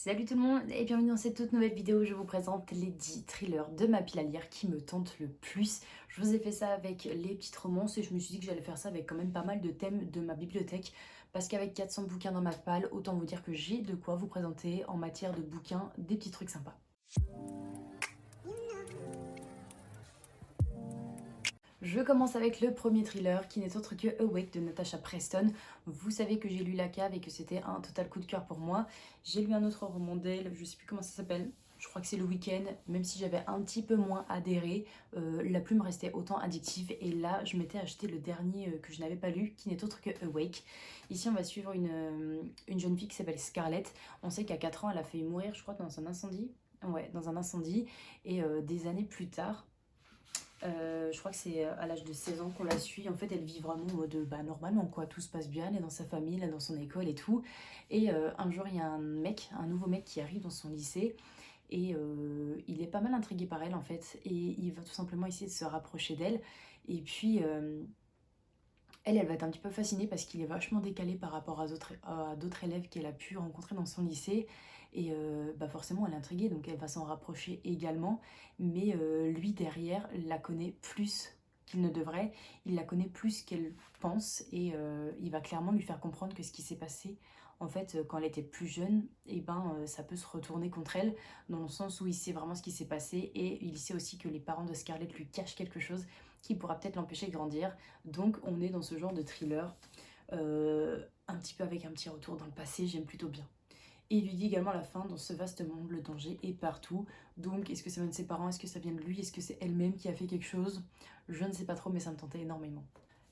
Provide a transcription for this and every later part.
Salut tout le monde et bienvenue dans cette toute nouvelle vidéo où je vous présente les 10 thrillers de ma pile à lire qui me tentent le plus. Je vous ai fait ça avec les petites romances et je me suis dit que j'allais faire ça avec quand même pas mal de thèmes de ma bibliothèque parce qu'avec 400 bouquins dans ma palle, autant vous dire que j'ai de quoi vous présenter en matière de bouquins des petits trucs sympas. Je commence avec le premier thriller qui n'est autre que Awake de Natasha Preston. Vous savez que j'ai lu La Cave et que c'était un total coup de cœur pour moi. J'ai lu un autre roman d'elle, je sais plus comment ça s'appelle. Je crois que c'est Le Week-end, même si j'avais un petit peu moins adhéré, la plume restait autant addictive. Et là, je m'étais acheté le dernier que je n'avais pas lu, qui n'est autre que Awake. Ici, on va suivre une jeune fille qui s'appelle Scarlett. On sait qu'à 4 ans, elle a failli mourir, je crois, dans un incendie. Ouais, dans un incendie. Et des années plus tard, je crois que c'est à l'âge de 16 ans qu'on la suit. En fait, elle vit vraiment en mode normalement, quoi. Tout se passe bien, elle est dans sa famille, elle est dans son école et tout. Et un jour, il y a un nouveau mec qui arrive dans son lycée. Et il est pas mal intrigué par elle en fait. Et il va tout simplement essayer de se rapprocher d'elle. Et puis, elle va être un petit peu fascinée parce qu'il est vachement décalé par rapport à d'autres élèves qu'elle a pu rencontrer dans son lycée. Et bah forcément, elle est intriguée, donc elle va s'en rapprocher également. Mais lui, derrière, la connaît plus qu'il ne devrait. Il la connaît plus qu'elle pense. Et il va clairement lui faire comprendre que ce qui s'est passé, en fait, quand elle était plus jeune, et ben, ça peut se retourner contre elle, dans le sens où il sait vraiment ce qui s'est passé. Et il sait aussi que les parents de Scarlett lui cachent quelque chose qui pourra peut-être l'empêcher de grandir. Donc on est dans ce genre de thriller, un petit peu avec un petit retour dans le passé, j'aime plutôt bien. Et il lui dit également à la fin, dans ce vaste monde, le danger est partout. Donc est-ce que ça vient de ses parents, est-ce que ça vient de lui, est-ce que c'est elle-même qui a fait quelque chose? Je ne sais pas trop, mais ça me tentait énormément.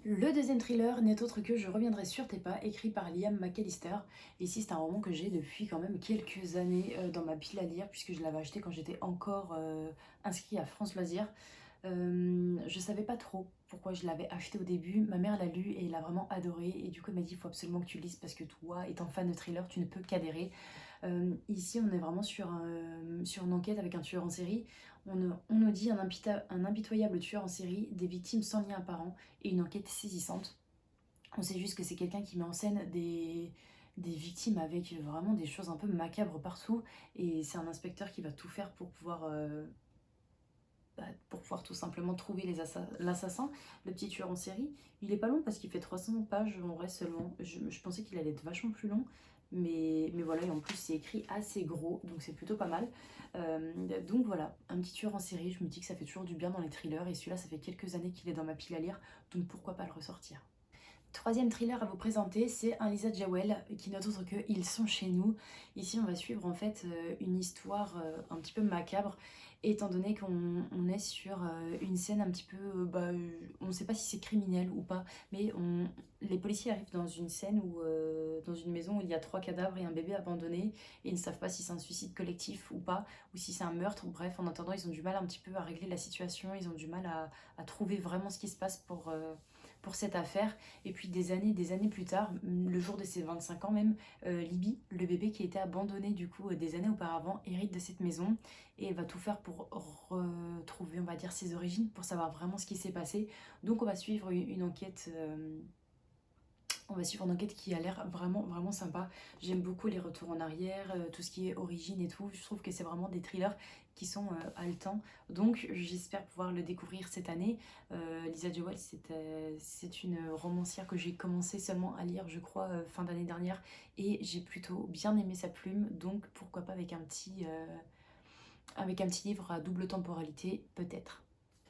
Le deuxième thriller n'est autre que Je reviendrai sur tes pas, écrit par Liam McAllister. Ici, c'est un roman que j'ai depuis quand même quelques années dans ma pile à lire, puisque je l'avais acheté quand j'étais encore inscrit à France Loisirs. Je savais pas trop pourquoi je l'avais acheté au début. Ma mère l'a lu et elle a vraiment adoré. Et du coup, elle m'a dit il faut absolument que tu le lises parce que toi, étant fan de thriller, tu ne peux qu'adhérer. Ici, on est vraiment sur une enquête avec un tueur en série. On nous dit un impitoyable tueur en série, des victimes sans lien apparent et une enquête saisissante. On sait juste que c'est quelqu'un qui met en scène des victimes avec vraiment des choses un peu macabres partout. Et c'est un inspecteur qui va tout faire pour pouvoir tout simplement trouver l'assassin, le petit tueur en série. Il est pas long parce qu'il fait 300 pages en vrai seulement. Je pensais qu'il allait être vachement plus long. Mais voilà, et en plus c'est écrit assez gros, donc c'est plutôt pas mal. Donc voilà, un petit tueur en série, je me dis que ça fait toujours du bien dans les thrillers, et celui-là ça fait quelques années qu'il est dans ma pile à lire, donc pourquoi pas le ressortir. Troisième thriller à vous présenter, c'est un Lisa Jewell qui n'est autre que Ils sont chez nous. Ici, on va suivre en fait une histoire un petit peu macabre, étant donné qu'on est sur une scène un petit peu, on ne sait pas si c'est criminel ou pas, mais les policiers arrivent dans une scène où, dans une maison où il y a 3 cadavres et un bébé abandonné, et ils ne savent pas si c'est un suicide collectif ou pas, ou si c'est un meurtre. Bref, en attendant, ils ont du mal un petit peu à régler la situation, ils ont du mal à trouver vraiment ce qui se passe pour cette affaire. Et puis des années plus tard, le jour de ses 25 ans même, Libby, le bébé qui a été abandonné du coup des années auparavant, hérite de cette maison et elle va tout faire pour retrouver, on va dire, ses origines, pour savoir vraiment ce qui s'est passé. Donc on va suivre une enquête. On va suivre une enquête qui a l'air vraiment vraiment sympa. J'aime beaucoup les retours en arrière, tout ce qui est origine et tout. Je trouve que c'est vraiment des thrillers qui sont haletants. Donc j'espère pouvoir le découvrir cette année. Lisa Jewell, c'est une romancière que j'ai commencé seulement à lire, je crois, fin d'année dernière. Et j'ai plutôt bien aimé sa plume. Donc pourquoi pas avec un petit livre à double temporalité, peut-être.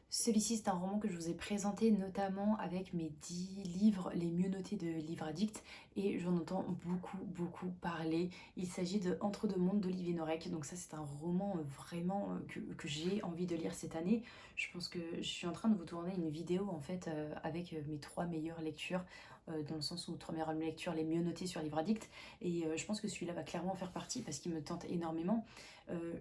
Celui-ci, c'est un roman que je vous ai présenté notamment avec mes 10 livres les mieux notés de Livre Addict, et j'en entends beaucoup beaucoup parler. Il s'agit de Entre deux mondes d'Olivier Norek. Donc ça, c'est un roman vraiment que j'ai envie de lire cette année. Je pense que je suis en train de vous tourner une vidéo en fait avec mes 3 meilleures lectures, dans le sens où 3 meilleures lectures les mieux notées sur Livre Addict, et je pense que celui-là va clairement en faire partie parce qu'il me tente énormément.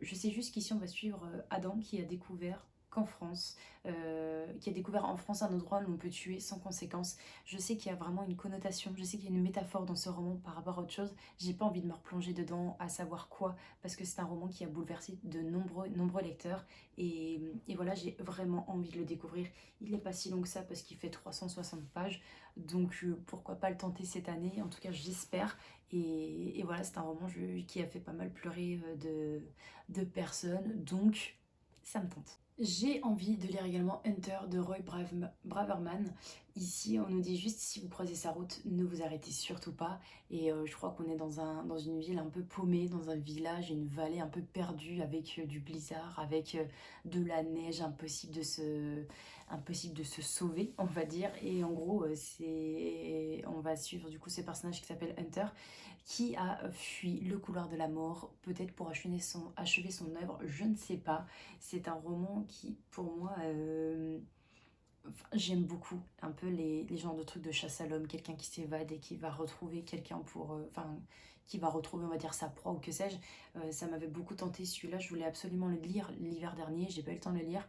Je sais juste qu'ici on va suivre Adam qui a découvert qu'en France, qui a découvert en France un endroit où on peut tuer sans conséquence. Je sais qu'il y a vraiment une connotation, je sais qu'il y a une métaphore dans ce roman par rapport à autre chose. J'ai pas envie de me replonger dedans à savoir quoi, parce que c'est un roman qui a bouleversé de nombreux lecteurs. Et voilà, j'ai vraiment envie de le découvrir. Il n'est pas si long que ça parce qu'il fait 360 pages, donc pourquoi pas le tenter cette année. En tout cas, j'espère. Et voilà, c'est un roman qui a fait pas mal pleurer de personnes, donc ça me tente. J'ai envie de lire également Hunter de Roy Braverman. Ici, on nous dit juste si vous croisez sa route, ne vous arrêtez surtout pas. Et je crois qu'on est dans une ville un peu paumée, dans un village, une vallée un peu perdue avec du blizzard, avec de la neige, impossible de se sauver, on va dire. Et en gros, on va suivre du coup ce personnage qui s'appelle Hunter, qui a fui le couloir de la mort, peut-être pour achever son œuvre, je ne sais pas. C'est un roman qui, pour moi, enfin, j'aime beaucoup un peu les genres de trucs de chasse à l'homme, quelqu'un qui s'évade et qui va retrouver quelqu'un pour... Enfin, qui va retrouver, on va dire, sa proie ou que sais-je. Ça m'avait beaucoup tenté, celui-là, je voulais absolument le lire l'hiver dernier, j'ai pas eu le temps de le lire.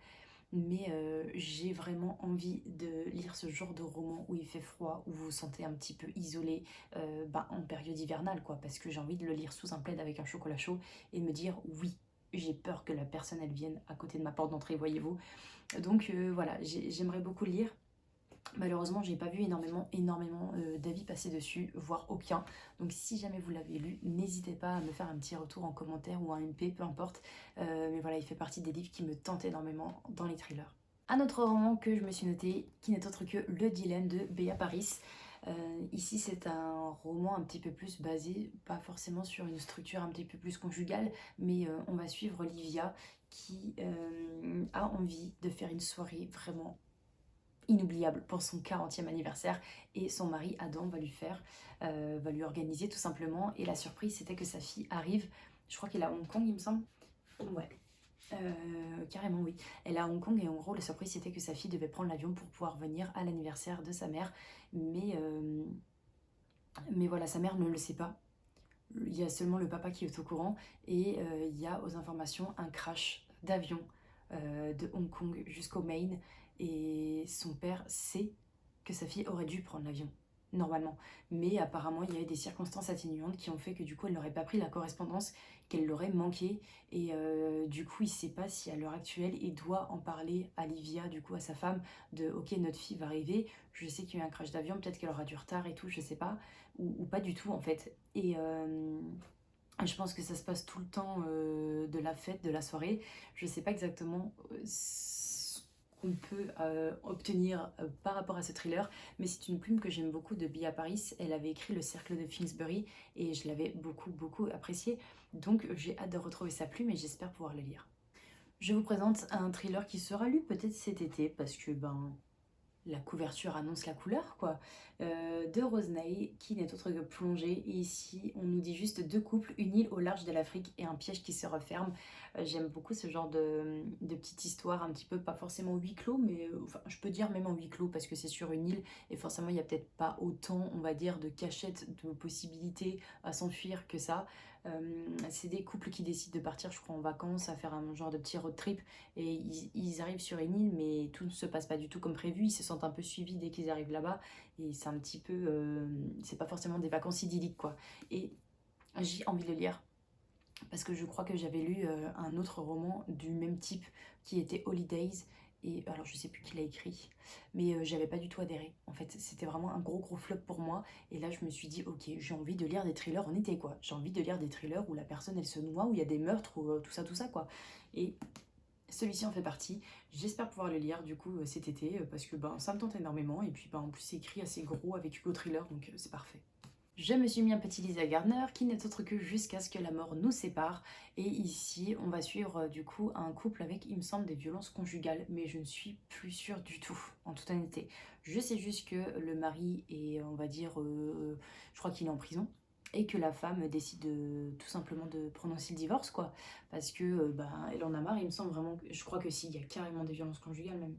Mais j'ai vraiment envie de lire ce genre de roman où il fait froid, où vous vous sentez un petit peu isolé en période hivernale, quoi. Parce que j'ai envie de le lire sous un plaid avec un chocolat chaud et de me dire oui, j'ai peur que la personne elle vienne à côté de ma porte d'entrée, voyez-vous. Donc voilà, j'aimerais beaucoup le lire. Malheureusement, j'ai pas vu énormément d'avis passer dessus, voire aucun. Donc si jamais vous l'avez lu, n'hésitez pas à me faire un petit retour en commentaire ou un MP, peu importe. Mais voilà, il fait partie des livres qui me tentent énormément dans les thrillers. Un autre roman que je me suis noté, qui n'est autre que Le Dilemme de Béa Paris. Ici, c'est un roman un petit peu plus basé, pas forcément sur une structure un petit peu plus conjugale, mais on va suivre Livia qui a envie de faire une soirée vraiment inoubliable pour son 40e anniversaire, et son mari Adam va lui organiser tout simplement. Et la surprise, c'était que sa fille arrive, je crois qu'elle est à Hong Kong, il me semble. Ouais, carrément oui. Elle est à Hong Kong, et en gros la surprise c'était que sa fille devait prendre l'avion pour pouvoir venir à l'anniversaire de sa mère, mais, euh, mais voilà, sa mère ne le sait pas. Il y a seulement le papa qui est au courant, et il y a aux informations un crash d'avion de Hong Kong jusqu'au Maine, et son père sait que sa fille aurait dû prendre l'avion normalement, mais apparemment il y a eu des circonstances atténuantes qui ont fait que du coup elle n'aurait pas pris la correspondance, qu'elle l'aurait manqué, et du coup il sait pas si à l'heure actuelle il doit en parler à Livia, du coup à sa femme, de ok, notre fille va arriver, je sais qu'il y a eu un crash d'avion, peut-être qu'elle aura du retard et tout, je sais pas, ou pas du tout en fait. Et je pense que ça se passe tout le temps de la fête, de la soirée. Je sais pas exactement ce qu'on peut obtenir par rapport à ce thriller, mais c'est une plume que j'aime beaucoup de Bia Paris. Elle avait écrit Le Cercle de Finsbury et je l'avais beaucoup apprécié. Donc j'ai hâte de retrouver sa plume et j'espère pouvoir le lire. Je vous présente un thriller qui sera lu peut-être cet été parce que la couverture annonce la couleur, quoi, de Rosenay, qui n'est autre que Plongée. Et ici, on nous dit juste deux couples, une île au large de l'Afrique et un piège qui se referme. J'aime beaucoup ce genre de petite histoire, un petit peu, pas forcément huis clos, mais enfin, je peux dire même en huis clos, parce que c'est sur une île, et forcément, il n'y a peut-être pas autant, on va dire, de cachettes, de possibilités à s'enfuir que ça. C'est des couples qui décident de partir, je crois, en vacances, à faire un genre de petit road trip, et ils arrivent sur une île, mais tout ne se passe pas du tout comme prévu. Ils se sentent un peu suivis dès qu'ils arrivent là-bas, et c'est un petit peu c'est pas forcément des vacances idylliques, quoi. Et j'ai envie de le lire parce que je crois que j'avais lu un autre roman du même type qui était Holidays, et alors je sais plus qui l'a écrit, mais j'avais pas du tout adhéré. En fait, c'était vraiment un gros flop pour moi, et là je me suis dit ok, j'ai envie de lire des thrillers en été, quoi. J'ai envie de lire des thrillers où la personne elle se noie, où il y a des meurtres, ou tout ça, quoi. Et celui-ci en fait partie. J'espère pouvoir le lire du coup cet été, parce que ça me tente énormément, et puis en plus c'est écrit assez gros avec Hugo Thriller, donc c'est parfait. Je me suis mis un petit Lisa Gardner qui n'est autre que Jusqu'à ce que la mort nous sépare, et ici on va suivre du coup un couple avec, il me semble, des violences conjugales, mais je ne suis plus sûre du tout en toute honnêteté. Je sais juste que le mari est, on va dire, je crois qu'il est en prison, et que la femme décide tout simplement de prononcer le divorce, quoi, parce que elle en a marre, il me semble vraiment, je crois que si, il y a carrément des violences conjugales même.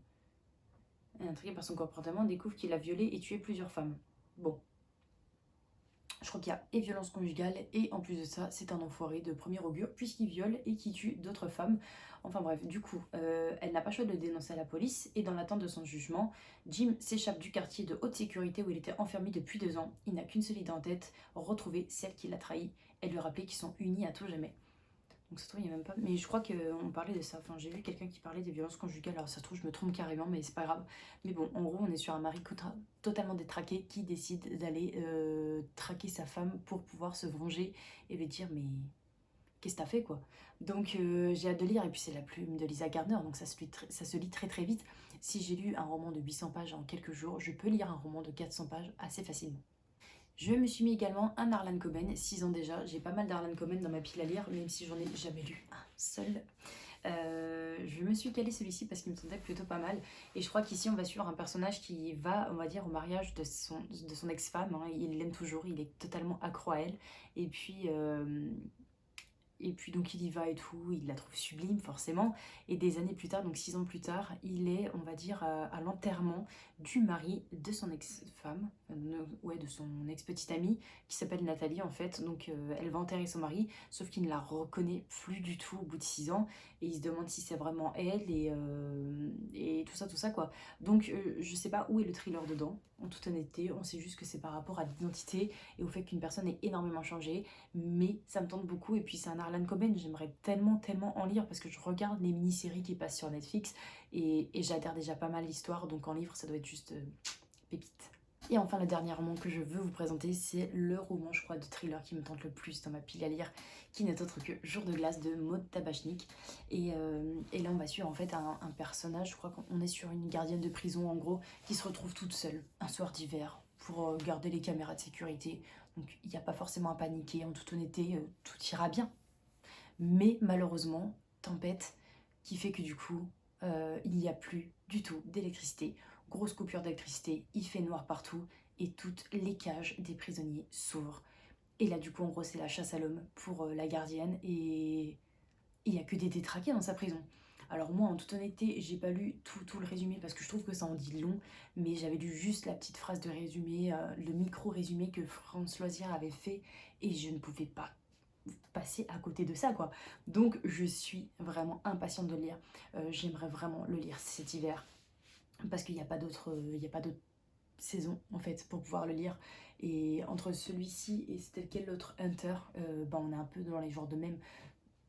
Intrigué par son comportement, découvre qu'il a violé et tué plusieurs femmes. Bon, je crois qu'il y a et violence conjugale, et en plus de ça, c'est un enfoiré de premier augure puisqu'il viole et qui tue d'autres femmes. Enfin bref, du coup, elle n'a pas le choix de le dénoncer à la police, et dans l'attente de son jugement, Jim s'échappe du quartier de haute sécurité où il était enfermé depuis 2 ans. Il n'a qu'une seule idée en tête, retrouver celle qui l'a trahi et lui rappeler qu'ils sont unis à tout jamais. Donc ça se trouve, il n'y a même pas... Mais je crois qu'on parlait de ça. Enfin, j'ai vu quelqu'un qui parlait des violences conjugales. Alors ça se trouve, je me trompe carrément, mais c'est pas grave. Mais bon, en gros, on est sur un mari totalement détraqué qui décide d'aller traquer sa femme pour pouvoir se venger et lui dire, mais qu'est-ce que t'as fait, quoi. Donc j'ai hâte de lire. Et puis c'est la plume de Lisa Gardner, donc ça se lit très très vite. Si j'ai lu un roman de 800 pages en quelques jours, je peux lire un roman de 400 pages assez facilement. Je me suis mis également un Harlan Coben, 6 ans déjà. J'ai pas mal d'Harlan Coben dans ma pile à lire, même si j'en ai jamais lu un seul. Je me suis calée celui-ci parce qu'il me semblait plutôt pas mal. Et je crois qu'ici, on va suivre un personnage qui va, on va dire, au mariage de son ex-femme. Hein. Il l'aime toujours, il est totalement accro à elle. Et puis, donc il y va et tout, il la trouve sublime forcément. Et des années plus tard, donc 6 ans plus tard, il est, on va dire, à l'enterrement du mari de son ex-femme, ouais, de son ex-petite amie, qui s'appelle Nathalie en fait. Donc elle va enterrer son mari, sauf qu'il ne la reconnaît plus du tout au bout de 6 ans. Et il se demande si c'est vraiment elle et tout ça quoi. Donc je sais pas où est le thriller dedans, en toute honnêteté. On sait juste que c'est par rapport à l'identité et au fait qu'une personne ait énormément changé. Mais ça me tente beaucoup et puis c'est un Harlan Coben, j'aimerais tellement en lire parce que je regarde les mini-séries qui passent sur Netflix et j'adhère déjà pas mal l'histoire, donc en livre ça doit être juste pépite. Et enfin le dernier roman que je veux vous présenter, c'est le roman je crois de thriller qui me tente le plus dans ma pile à lire, qui n'est autre que Jour de glace de Maud Tabachnik. Et là on va suivre en fait un personnage, je crois qu'on est sur une gardienne de prison en gros, qui se retrouve toute seule un soir d'hiver pour garder les caméras de sécurité. Donc il n'y a pas forcément à paniquer, en toute honnêteté, tout ira bien. Mais malheureusement, tempête qui fait que du coup, il n'y a plus du tout d'électricité. Grosse coupure d'électricité, il fait noir partout et toutes les cages des prisonniers s'ouvrent. Et là du coup, en gros, c'est la chasse à l'homme pour la gardienne et il n'y a que des détraqués dans sa prison. Alors moi, en toute honnêteté, j'ai pas lu tout le résumé parce que je trouve que ça en dit long, mais j'avais lu juste la petite phrase de résumé, le micro-résumé que France Loisirs avait fait et je ne pouvais pas passer à côté de ça quoi. Donc je suis vraiment impatiente de le lire. J'aimerais vraiment le lire cet hiver parce qu'il n'y a pas d'autre saison en fait pour pouvoir le lire. Et entre celui-ci et c'était quel l'autre Hunter, on est un peu dans les genres de même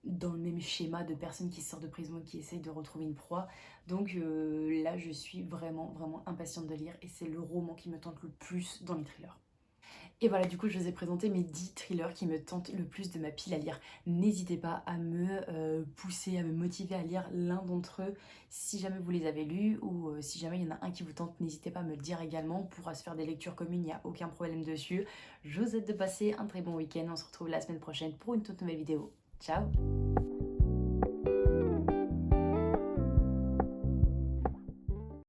dans le même schéma de personnes qui sortent de prison et qui essayent de retrouver une proie. Donc là, je suis vraiment impatiente de lire et c'est le roman qui me tente le plus dans les thrillers. Et voilà, du coup, je vous ai présenté mes 10 thrillers qui me tentent le plus de ma pile à lire. N'hésitez pas à me pousser, à me motiver à lire l'un d'entre eux si jamais vous les avez lus ou si jamais il y en a un qui vous tente, n'hésitez pas à me le dire également. On pourra se faire des lectures communes, il n'y a aucun problème dessus. Je vous souhaite de passer un très bon week-end. On se retrouve la semaine prochaine pour une toute nouvelle vidéo. Ciao!